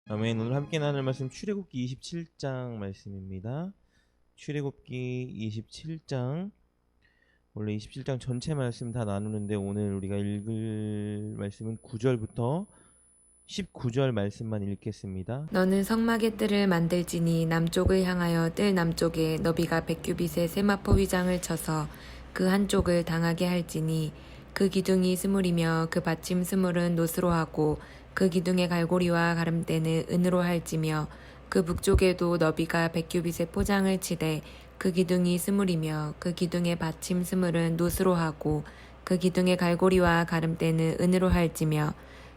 아멘. 오늘 함께 나눌 말씀 출애굽기 27장 말씀입니다. 출애굽기 27장, 원래 27장 전체 말씀 다 나누는데 오늘 우리가 읽을 말씀은 9절부터 19절 말씀만 읽겠습니다. 너는 성막의 뜰을 만들지니 남쪽을 향하여 뜰 남쪽에 너비가 100규빗의 세마포 휘장을 쳐서 그 한쪽을 당하게 할지니 그 기둥이 스물이며 그 받침 스물은 노스로 하고 그 기둥의 갈고리와 가름대는 은으로 할지며 그 북쪽에도 너비가 100규빗의 포장을 치되 그 기둥이 스물이며 그 기둥의 받침 스물은 노스로 하고 그 기둥의 갈고리와 가름대는 은으로 할지며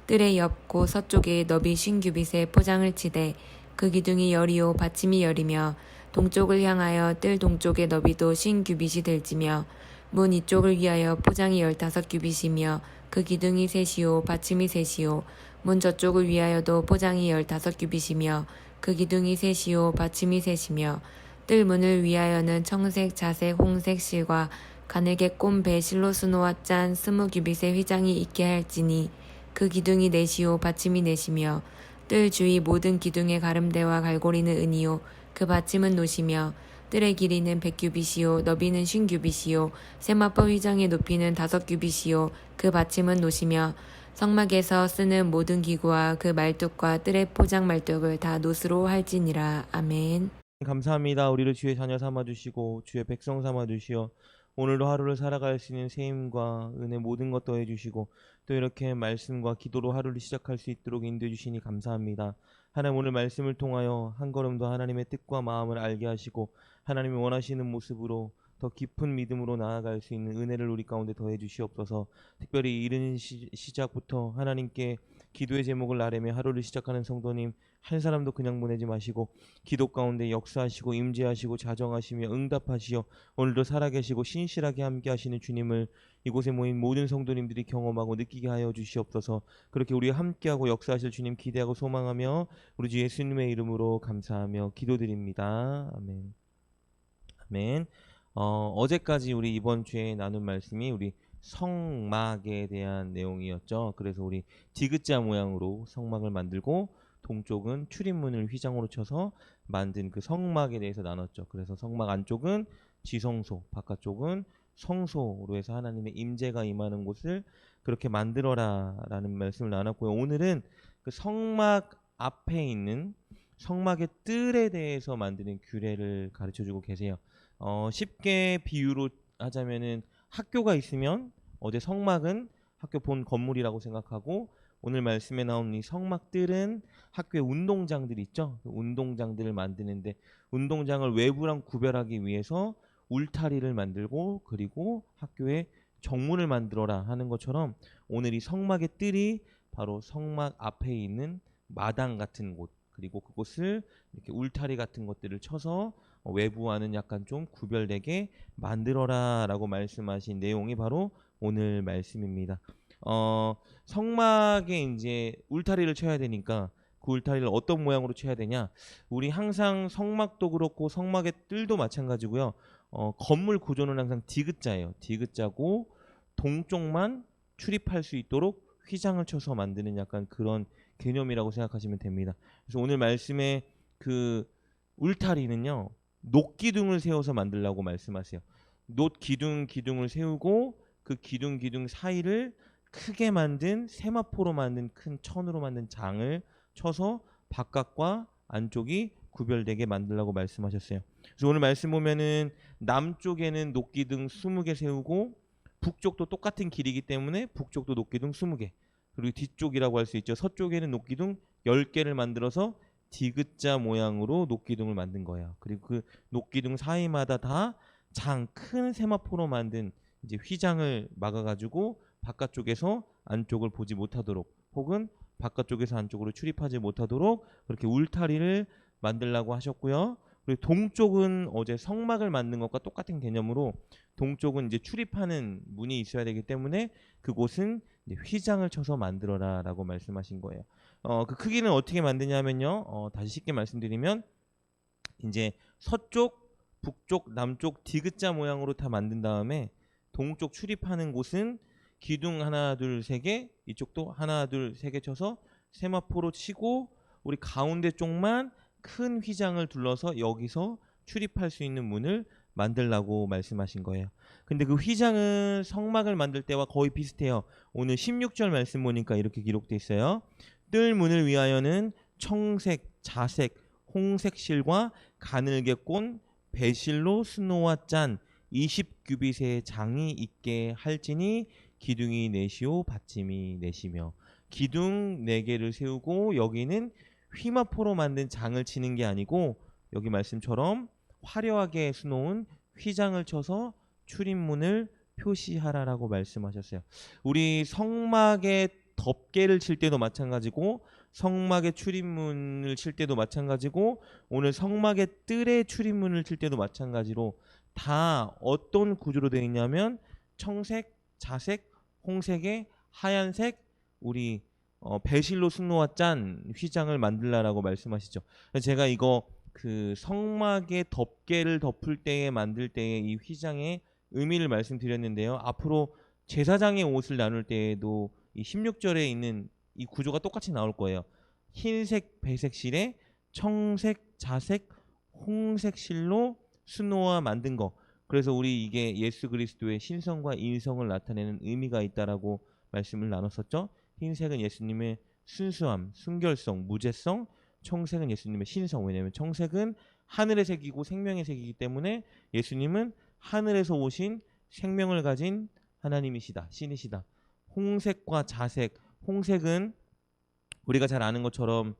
뜰의 옆 고 서쪽에 너비 50규빗의 포장을 치되 그 기둥이 열이요 받침이 열이며 동쪽을 향하여 뜰 동쪽의 너비도 50규빗이 될지며 문 이쪽을 위하여 포장이 15규빗이며 그 기둥이 셋이요 받침이 셋이요 문 저쪽을 위하여도 포장이 15규빗이며 그 기둥이 셋이요 받침이 셋이며 뜰 문을 위하여는 청색, 자색, 홍색 실과 가늘게 꼰 배 실로 수놓아 짠 20규빗의 휘장이 있게 할지니 그 기둥이 넷이요 받침이 넷이며 뜰 주위 모든 기둥의 가름대와 갈고리는 은이요 그 받침은 노시며 뜰의 길이는 100규빗이요 너비는 50규빗이요 세마포 휘장의 높이는 5규빗이요 그 받침은 노시며 성막에서 쓰는 모든 기구와 그 말뚝과 뜰의 포장 말뚝을 다 노스로 할지니라. 아멘. 감사합니다. 우리를 주의 자녀 삼아주시고 주의 백성 삼아주시어 오늘도 하루를 살아갈 수 있는 세임과 은혜 모든 것 더해주시고 또 이렇게 말씀과 기도로 하루를 시작할 수 있도록 인도해 주시니 감사합니다. 하나님, 오늘 말씀을 통하여 한 걸음 더 하나님의 뜻과 마음을 알게 하시고 하나님이 원하시는 모습으로 더 깊은 믿음으로 나아갈 수 있는 은혜를 우리 가운데 더해 주시옵소서. 특별히 이른 시작부터 하나님께 기도의 제목을 아뢰며 하루를 시작하는 성도님 한 사람도 그냥 보내지 마시고 기도 가운데 역사하시고 임재하시고 자정하시며 응답하시어 오늘도 살아계시고 신실하게 함께하시는 주님을 이곳에 모인 모든 성도님들이 경험하고 느끼게 하여 주시옵소서. 그렇게 우리가 함께하고 역사하실 주님 기대하고 소망하며 우리 주 예수님의 이름으로 감사하며 기도드립니다. 아멘. 아멘. 어제까지 우리 이번 주에 나눈 말씀이 우리 성막에 대한 내용이었죠. 그래서 우리 디귿자 모양으로 성막을 만들고 동쪽은 출입문을 휘장으로 쳐서 만든 그 성막에 대해서 나눴죠. 그래서 성막 안쪽은 지성소, 바깥쪽은 성소로 해서 하나님의 임재가 임하는 곳을 그렇게 만들어라라는 말씀을 나눴고요. 오늘은 그 성막 앞에 있는 성막의 뜰에 대해서 만드는 규례를 가르쳐주고 계세요. 쉽게 비유로 하자면은 학교가 있으면 어제 성막은 학교 본 건물이라고 생각하고 오늘 말씀에 나온 이 성막들은 학교의 운동장들이 있죠. 그 운동장들을 만드는데 운동장을 외부랑 구별하기 위해서 울타리를 만들고 그리고 학교에 정문을 만들어라 하는 것처럼 오늘 이 성막의 뜰이 바로 성막 앞에 있는 마당 같은 곳 그리고 그곳을 이렇게 울타리 같은 것들을 쳐서 외부와는 약간 좀 구별되게 만들어라 라고 말씀하신 내용이 바로 오늘 말씀입니다. 성막에 이제 울타리를 쳐야 되니까 그 울타리를 어떤 모양으로 쳐야 되냐, 우리 항상 성막도 그렇고 성막의 뜰도 마찬가지고요. 건물 구조는 항상 디귿자예요. 디귿자고 동쪽만 출입할 수 있도록 휘장을 쳐서 만드는 약간 그런 개념이라고 생각하시면 됩니다. 그래서 오늘 말씀의 그 울타리는요, 녹기둥을 세워서 만들라고 말씀하세요. 기둥을 세우고 그 기둥 사이를 크게 만든 세마포로 만든 큰 천으로 만든 장을 쳐서 바깥과 안쪽이 구별되게 만들라고 말씀하셨어요. 그래서 오늘 말씀 보면은 남쪽에는 녹기둥 20개 세우고 북쪽도 똑같은 길이기 때문에 북쪽도 녹기둥 20개, 그리고 뒤쪽이라고 할 수 있죠. 서쪽에는 녹기둥 10개를 만들어서 디귿자 모양으로 녹기둥을 만든 거예요. 그리고 그 녹기둥 사이마다 다 큰 세마포로 만든 이제 휘장을 막아가지고 바깥쪽에서 안쪽을 보지 못하도록 혹은 바깥쪽에서 안쪽으로 출입하지 못하도록 그렇게 울타리를 만들라고 하셨고요. 그리고 동쪽은 어제 성막을 만든 것과 똑같은 개념으로 동쪽은 이제 출입하는 문이 있어야 되기 때문에 그곳은 이제 휘장을 쳐서 만들어라라고 말씀하신 거예요. 그 크기는 어떻게 만드냐면요. 다시 쉽게 말씀드리면 이제 서쪽, 북쪽, 남쪽 디귿자 모양으로 다 만든 다음에 동쪽 출입하는 곳은 기둥 하나, 둘, 세 개, 이쪽도 하나, 둘, 세 개 쳐서 세마포로 치고 우리 가운데 쪽만 큰 휘장을 둘러서 여기서 출입할 수 있는 문을 만들라고 말씀하신 거예요. 근데 그 휘장은 성막을 만들 때와 거의 비슷해요. 오늘 16절 말씀 보니까 이렇게 기록돼 있어요. 뜰 문을 위하여는 청색, 자색, 홍색 실과 가늘게 꼰 배실로 스노와 짠 20규빗의 장이 있게 할지니 기둥이 넷이요 받침이 넷이며. 기둥 4개를 세우고 여기는 휘마포로 만든 장을 치는 게 아니고 여기 말씀처럼 화려하게 수놓은 휘장을 쳐서 출입문을 표시하라라고 말씀하셨어요. 우리 성막의 덮개를 칠 때도 마찬가지고 성막의 출입문을 칠 때도 마찬가지고 오늘 성막의 뜰의 출입문을 칠 때도 마찬가지로 다 어떤 구조로 되어 있냐면 청색, 자색, 홍색에 하얀색 우리 배실로 승로와 짠 휘장을 만들라라고 말씀하시죠. 제가 이거 그 성막의 덮개를 덮을 때에 만들 때의 이 휘장의 의미를 말씀드렸는데요. 앞으로 제사장의 옷을 나눌 때에도 이 16절에 있는 이 구조가 똑같이 나올 거예요. 흰색 배색 실에 청색, 자색, 홍색 실로 수노와 만든 거. 그래서 우리 이게 예수 그리스도의 신성과 인성을 나타내는 의미가 있다라고 말씀을 나눴었죠. 흰색은 예수님의 순수함, 순결성, 무죄성, 청색은 예수님의 신성. 왜냐하면 청색은 하늘의 색이고 생명의 색이기 때문에 예수님은 하늘에서 오신 생명을 가진 하나님이시다, 신이시다. 홍색과 자색, 홍색은 우리가 잘 아는 것처럼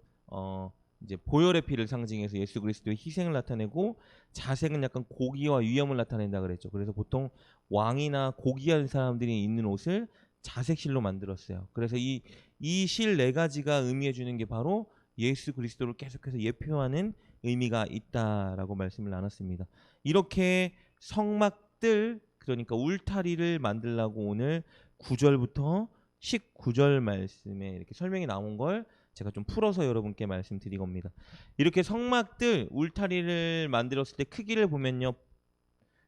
이제 보혈의 피를 상징해서 예수 그리스도의 희생을 나타내고, 자색은 약간 고기와 위엄을 나타낸다 그랬죠. 그래서 보통 왕이나 고귀한 사람들이 입는 옷을 자색실로 만들었어요. 그래서 이 실 4가지가 의미해 주는 게 바로 예수 그리스도를 계속해서 예표하는 의미가 있다라고 말씀을 나눴습니다. 이렇게 성막들, 그러니까 울타리를 만들라고 오늘 9절부터 19절 말씀에 이렇게 설명이 나온 걸 제가 좀 풀어서 여러분께 말씀드린 겁니다. 이렇게 성막들, 울타리를 만들었을 때 크기를 보면요,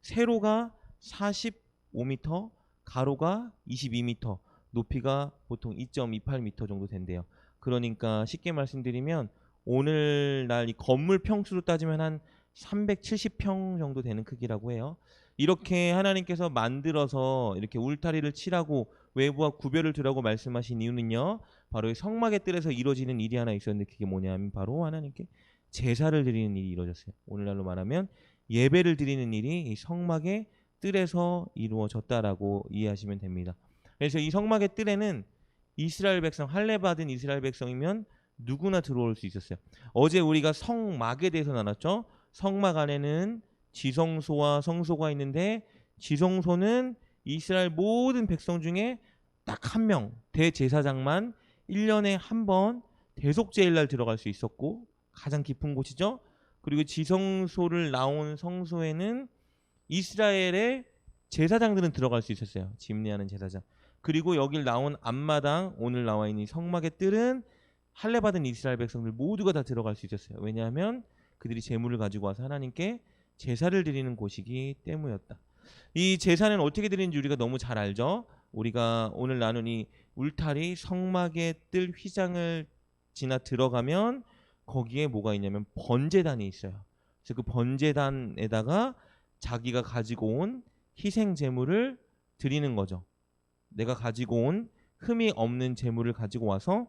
세로가 45m, 가로가 22m, 높이가 보통 2.28m 정도 된대요. 그러니까 쉽게 말씀드리면 오늘날 이 건물 평수로 따지면 한 370평 정도 되는 크기라고 해요. 이렇게 하나님께서 만들어서 이렇게 울타리를 치라고 외부와 구별을 두라고 말씀하신 이유는요, 바로 이 성막의 뜰에서 이루어지는 일이 하나 있었는데 그게 뭐냐면 바로 하나님께 제사를 드리는 일이 이루어졌어요. 오늘날로 말하면 예배를 드리는 일이 이 성막의 뜰에서 이루어졌다라고 이해하시면 됩니다. 그래서 이 성막의 뜰에는 이스라엘 백성, 할례 받은 이스라엘 백성이면 누구나 들어올 수 있었어요. 어제 우리가 성막에 대해서 나눴죠. 성막 안에는 지성소와 성소가 있는데, 지성소는 이스라엘 모든 백성 중에 딱 한 명, 대제사장만 1년에 한 번 대속제일날 들어갈 수 있었고 가장 깊은 곳이죠. 그리고 지성소를 나온 성소에는 이스라엘의 제사장들은 들어갈 수 있었어요. 집례하는 제사장. 그리고 여길 나온 앞마당, 오늘 나와 있는 성막의 뜰은 할례 받은 이스라엘 백성들 모두가 다 들어갈 수 있었어요. 왜냐하면 그들이 제물을 가지고 와서 하나님께 제사를 드리는 곳이기 때문이었다. 이 제사는 어떻게 드리는지 우리가 너무 잘 알죠. 우리가 오늘 나눈 이 울타리, 성막의 뜰 휘장을 지나 들어가면 거기에 뭐가 있냐면 번제단이 있어요. 그래서 그 번제단에다가 자기가 가지고 온 희생 제물을 드리는 거죠. 내가 가지고 온 흠이 없는 제물을 가지고 와서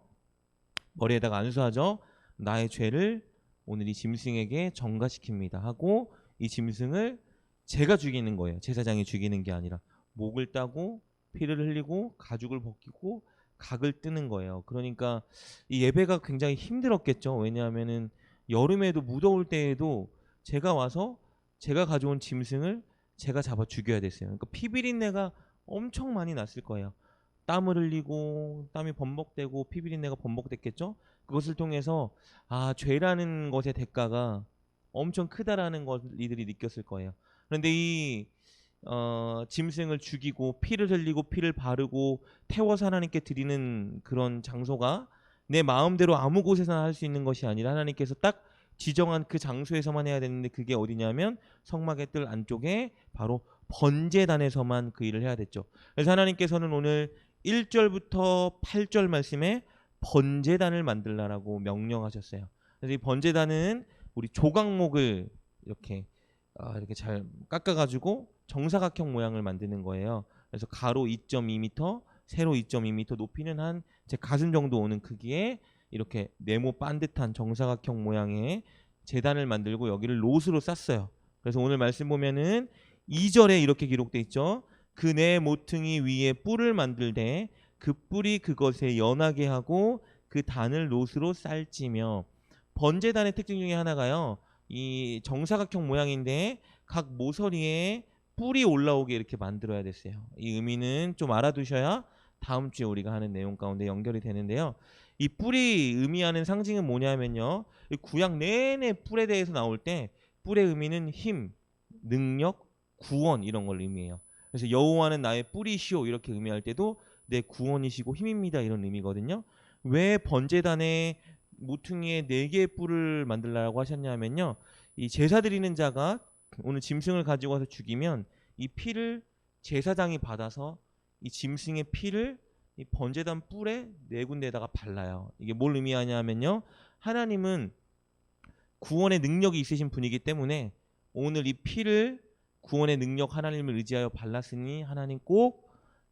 머리에다가 안수하죠. 나의 죄를 오늘 이 짐승에게 전가시킵니다 하고, 이 짐승을 제가 죽이는 거예요. 제사장이 죽이는 게 아니라 목을 따고 피를 흘리고 가죽을 벗기고 각을 뜨는 거예요. 그러니까 이 예배가 굉장히 힘들었겠죠. 왜냐하면은 여름에도 무더울 때에도 제가 와서 제가 가져온 짐승을 제가 잡아 죽여야 됐어요. 그러니까 피비린내가 엄청 많이 났을 거예요. 땀을 흘리고 땀이 범벅되고 피비린내가 범벅됐겠죠. 그것을 통해서 죄라는 것의 대가가 엄청 크다라는 걸 이들이 느꼈을 거예요. 그런데 이 짐승을 죽이고 피를 흘리고 피를 바르고 태워서 하나님께 드리는 그런 장소가 내 마음대로 아무 곳에서나 할 수 있는 것이 아니라 하나님께서 딱 지정한 그 장소에서만 해야 되는데, 그게 어디냐면 성막의 뜰 안쪽에 바로 번제단에서만 그 일을 해야 됐죠. 그래서 하나님께서는 오늘 1절부터 8절 말씀에 번제단을 만들라라고 명령하셨어요. 그래서 이 번제단은 우리 조각목을 이렇게 잘 깎아가지고 정사각형 모양을 만드는 거예요. 그래서 가로 2.2m, 세로 2.2m, 높이는 한 제 가슴 정도 오는 크기의 이렇게 네모 반듯한 정사각형 모양의 제단을 만들고 여기를 롯으로 쌌어요. 그래서 오늘 말씀 보면은 2절에 이렇게 기록돼 있죠. 그 네 모퉁이 위에 뿔을 만들되 그 뿔이 그것에 연하게 하고 그 단을 롯으로 쌀지며. 번제단의 특징 중에 하나가요, 이 정사각형 모양인데 각 모서리에 뿔이 올라오게 이렇게 만들어야 됐어요. 이 의미는 좀 알아두셔야 다음 주에 우리가 하는 내용 가운데 연결이 되는데요. 이 뿔이 의미하는 상징은 뭐냐면요, 이 구약 내내 뿔에 대해서 나올 때 뿔의 의미는 힘, 능력, 구원 이런 걸 의미해요. 그래서 여호와는 나의 뿔이시오 이렇게 의미할 때도 내 구원이시고 힘입니다 이런 의미거든요. 왜 번제단에 모퉁이에 4개의 뿔을 만들라고 하셨냐면요, 이 제사 드리는 자가 오늘 짐승을 가지고 와서 죽이면 이 피를 제사장이 받아서 이 짐승의 피를 이 번제단 뿔에 4군데에다가 발라요. 이게 뭘 의미하냐면요, 하나님은 구원의 능력이 있으신 분이기 때문에 오늘 이 피를 구원의 능력 하나님을 의지하여 발랐으니 하나님 꼭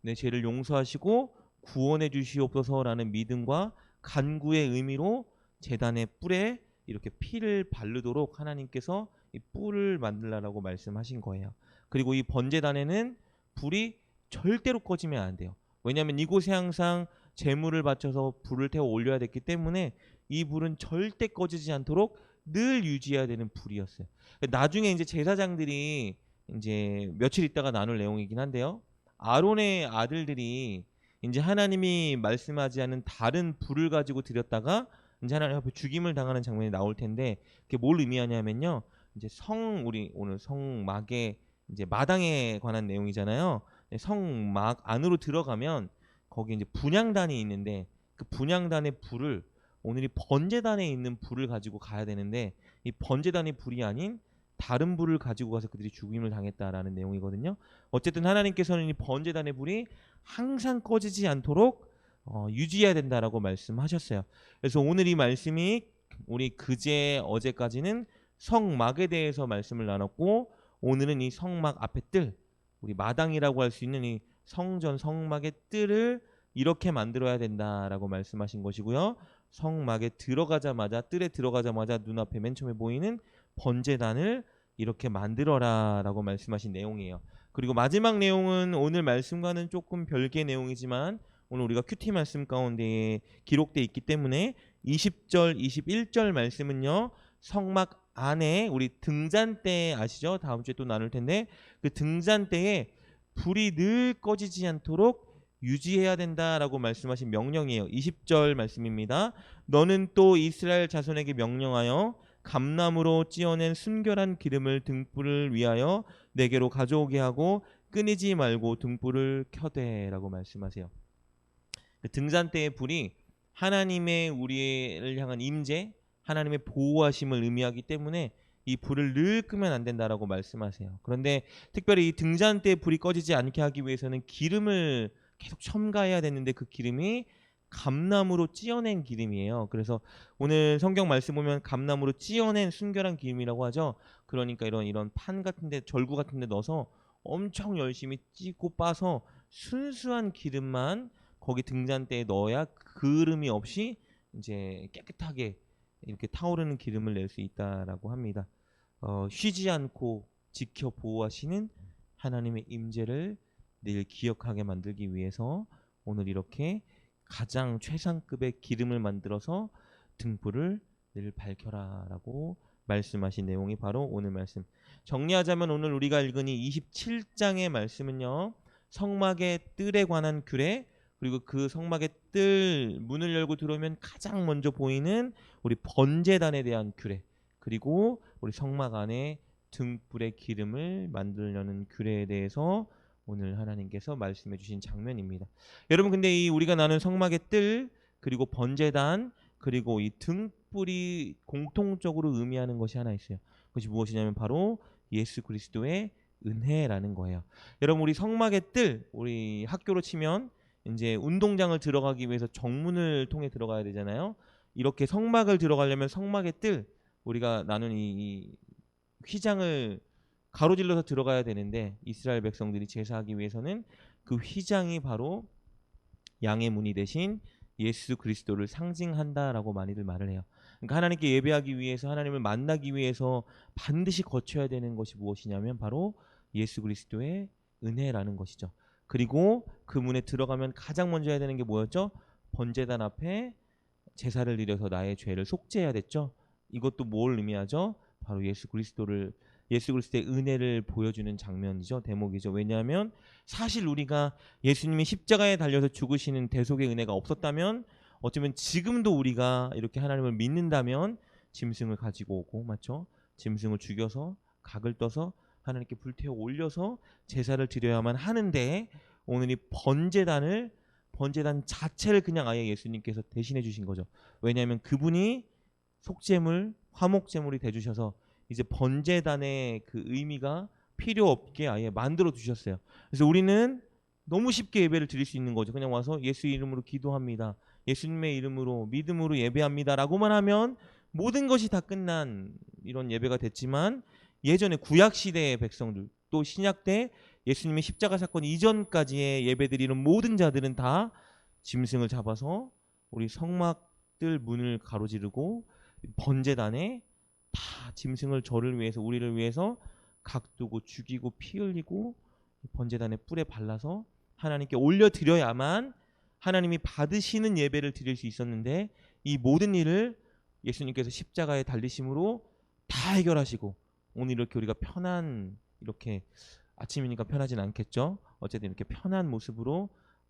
내 죄를 용서하시고 구원해 주시옵소서라는 믿음과 간구의 의미로 제단의 뿔에 이렇게 피를 바르도록 하나님께서 이 뿔을 만들라라고 말씀하신 거예요. 그리고 이 번제단에는 불이 절대로 꺼지면 안 돼요. 왜냐하면 이곳에 항상 제물을 바쳐서 불을 태워 올려야 됐기 때문에 이 불은 절대 꺼지지 않도록 늘 유지해야 되는 불이었어요. 나중에 이제 제사장들이 이제 며칠 있다가 나눌 내용이긴 한데요, 아론의 아들들이 이제 하나님이 말씀하지 않은 다른 불을 가지고 드렸다가 이제 하나님 앞에 죽임을 당하는 장면이 나올 텐데, 그게 뭘 의미하냐면요, 이제 우리 오늘 성막의 이제 마당에 관한 내용이잖아요. 성막 안으로 들어가면 거기 이제 분향단이 있는데 그 분향단의 불을 오늘 이 번제단에 있는 불을 가지고 가야 되는데 이 번제단의 불이 아닌 다른 불을 가지고 가서 그들이 죽임을 당했다라는 내용이거든요. 어쨌든 하나님께서는 이 번제단의 불이 항상 꺼지지 않도록 유지해야 된다라고 말씀하셨어요. 그래서 오늘 이 말씀이 우리 어제까지는 성막에 대해서 말씀을 나눴고, 오늘은 이 성막 앞에 뜰, 우리 마당이라고 할 수 있는 이 성전 성막의 뜰을 이렇게 만들어야 된다라고 말씀하신 것이고요. 성막에 들어가자마자, 뜰에 들어가자마자 눈앞에 맨 처음에 보이는 번제단을 이렇게 만들어라라고 말씀하신 내용이에요. 그리고 마지막 내용은 오늘 말씀과는 조금 별개의 내용이지만 오늘 우리가 큐티 말씀 가운데 기록되어 있기 때문에 20절, 21절 말씀은요, 성막 안에 우리 등잔대 아시죠? 다음 주에 또 나눌 텐데 그 등잔대에 불이 늘 꺼지지 않도록 유지해야 된다라고 말씀하신 명령이에요. 20절 말씀입니다. 너는 또 이스라엘 자손에게 명령하여 감나무로 찧어낸 순결한 기름을 등불을 위하여 내게로 가져오게 하고 끊이지 말고 등불을 켜되라고 말씀하세요. 등잔대의 불이 하나님의 우리를 향한 임재, 하나님의 보호하심을 의미하기 때문에 이 불을 늘 끄면 안 된다라고 말씀하세요. 그런데 특별히 이 등잔대의 불이 꺼지지 않게 하기 위해서는 기름을 계속 첨가해야 되는데 그 기름이 감나무로 찧어낸 기름이에요. 그래서 오늘 성경 말씀 보면 감나무로 찧어낸 순결한 기름이라고 하죠. 그러니까 이런 판 같은데, 절구 같은데 넣어서 엄청 열심히 찌고 빠서 순수한 기름만 거기 등잔대에 넣어야 그름이 없이 이제 깨끗하게 이렇게 타오르는 기름을 낼 수 있다라고 합니다. 쉬지 않고 지켜 보호하시는 하나님의 임재를 늘 기억하게 만들기 위해서 오늘 이렇게 가장 최상급의 기름을 만들어서 등불을 늘 밝혀라라고 말씀하신 내용이 바로 오늘 말씀. 정리하자면 오늘 우리가 읽은 이 27장의 말씀은요, 성막의 뜰에 관한 규례, 그리고 그 성막의 뜰 문을 열고 들어오면 가장 먼저 보이는 우리 번제단에 대한 규례, 그리고 우리 성막 안에 등불의 기름을 만들려는 규례에 대해서 오늘 하나님께서 말씀해 주신 장면입니다. 여러분, 근데 이 우리가 나눈 성막의 뜰, 그리고 번제단, 그리고 이 등불이 공통적으로 의미하는 것이 하나 있어요. 그것이 무엇이냐면 바로 예수 그리스도의 은혜라는 거예요. 여러분, 우리 성막의 뜰, 우리 학교로 치면 이제 운동장을 들어가기 위해서 정문을 통해 들어가야 되잖아요. 이렇게 성막을 들어가려면 성막의 뜰, 우리가 나눈 이 휘장을 가로질러서 들어가야 되는데, 이스라엘 백성들이 제사하기 위해서는 그 휘장이 바로 양의 문이 대신 예수 그리스도를 상징한다라고 많이들 말을 해요. 그러니까 하나님께 예배하기 위해서, 하나님을 만나기 위해서 반드시 거쳐야 되는 것이 무엇이냐면 바로 예수 그리스도의 은혜라는 것이죠. 그리고 그 문에 들어가면 가장 먼저 해야 되는 게 뭐였죠? 번제단 앞에 제사를 드려서 나의 죄를 속죄해야 됐죠. 이것도 뭘 의미하죠? 바로 예수 그리스도의 은혜를 보여주는 장면이죠. 대목이죠. 왜냐하면 사실 우리가 예수님이 십자가에 달려서 죽으시는 대속의 은혜가 없었다면, 어쩌면 지금도 우리가 이렇게 하나님을 믿는다면 짐승을 가지고 오고, 맞죠? 짐승을 죽여서 각을 떠서 하나님께 불태워 올려서 제사를 드려야만 하는데, 오늘 이 번제단 자체를 그냥 아예 예수님께서 대신해 주신 거죠. 왜냐하면 그분이 속죄물, 화목제물이 돼 주셔서 이제 번제단의 그 의미가 필요 없게 아예 만들어 주셨어요. 그래서 우리는 너무 쉽게 예배를 드릴 수 있는 거죠. 그냥 와서 예수 이름으로 기도합니다, 예수님의 이름으로 믿음으로 예배합니다라고만 하면 모든 것이 다 끝난 이런 예배가 됐지만, 예전에 구약 시대의 백성들, 또 신약 때 예수님의 십자가 사건 이전까지의 예배드리는 모든 자들은 다 짐승을 잡아서 우리 성막들 문을 가로지르고 번제단에 다 짐승을 저를 위해서, 우리를 위해서 각두고 죽이고 피 흘리고 번제단의 뿔에 발라서 하나님께 올려드려야만 하나님이 받으시는 예배를 드릴 수 있었는데, 이 모든 일을 예수님께서 십자가에 달리심으로 다 해결하시고, 오늘 이렇게 우리가 편한, 이렇게 아침이니까 편하진 않겠죠. 어쨌든 이렇게 편한 모습으로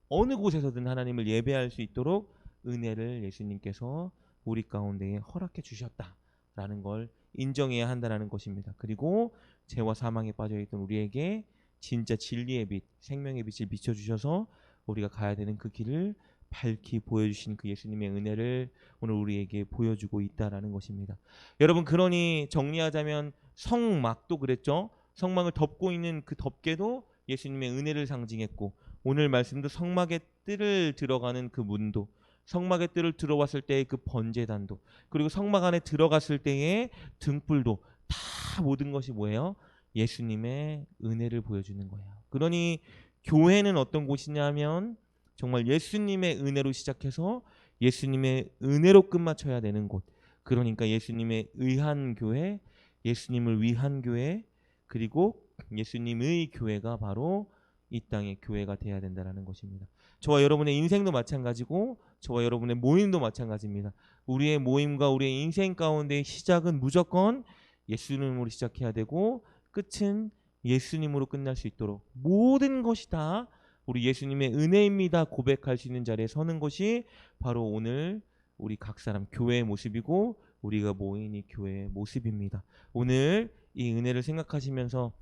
어느 곳에서든 하나님을 예배할 수 있도록 은혜를 예수님께서 우리 가운데에 허락해 주셨다라는 걸 인정해야 한다는 것입니다. 그리고 죄와 사망에 빠져있던 우리에게 진짜 진리의 빛, 생명의 빛을 비춰주셔서 우리가 가야 되는 그 길을 밝히 보여주신 그 예수님의 은혜를 오늘 우리에게 보여주고 있다라는 것입니다. 여러분, 그러니 정리하자면 성막도 그랬죠. 성막을 덮고 있는 그 덮개도 예수님의 은혜를 상징했고, 오늘 말씀도 성막의 뜰을 들어가는 그 문도, 성막의 뜰을 들어왔을 때의 그 번제단도, 그리고 성막 안에 들어갔을 때의 등불도, 다 모든 것이 뭐예요? 예수님의 은혜를 보여주는 거예요. 그러니 교회는 어떤 곳이냐면 정말 예수님의 은혜로 시작해서 예수님의 은혜로 끝마쳐야 되는 곳. 그러니까 예수님의 의한 교회, 예수님을 위한 교회, 그리고 예수님의 교회가 바로 이 땅의 교회가 돼야 된다는 것입니다. 저와 여러분의 인생도 마찬가지고, 저와 여러분의 모임도 마찬가지입니다. 우리의 모임과 우리의 인생 가운데의 시작은 무조건 예수님으로 시작해야 되고, 끝은 예수님으로 끝날 수 있도록 모든 것이 다 우리 예수님의 은혜입니다 고백할 수 있는 자리에 서는 것이 바로 오늘 우리 각 사람 교회의 모습이고, 우리가 모인 이 교회의 모습입니다. 오늘 이 은혜를 생각하시면서,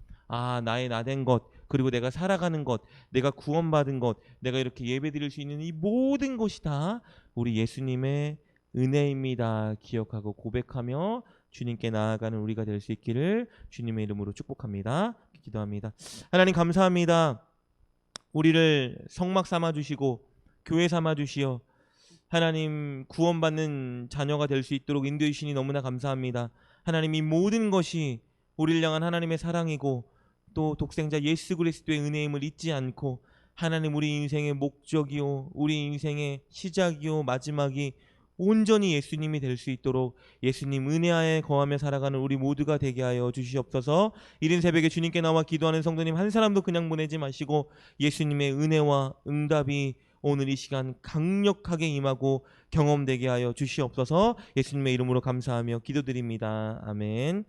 나의 나된 것, 그리고 내가 살아가는 것, 내가 구원받은 것, 내가 이렇게 예배드릴 수 있는 이 모든 것이 다 우리 예수님의 은혜입니다 기억하고 고백하며 주님께 나아가는 우리가 될 수 있기를 주님의 이름으로 축복합니다. 기도합니다. 하나님 감사합니다. 우리를 성막 삼아주시고 교회 삼아주시어 하나님 구원받는 자녀가 될 수 있도록 인도해 주시니 너무나 감사합니다. 하나님, 이 모든 것이 우리를 향한 하나님의 사랑이고, 또 독생자 예수 그리스도의 은혜임을 잊지 않고, 하나님, 우리 인생의 목적이요, 우리 인생의 시작이요, 마지막이 온전히 예수님이 될 수 있도록 예수님 은혜하에 거하며 살아가는 우리 모두가 되게 하여 주시옵소서. 이른 새벽에 주님께 나와 기도하는 성도님 한 사람도 그냥 보내지 마시고, 예수님의 은혜와 응답이 오늘 이 시간 강력하게 임하고 경험되게 하여 주시옵소서. 예수님의 이름으로 감사하며 기도드립니다. 아멘.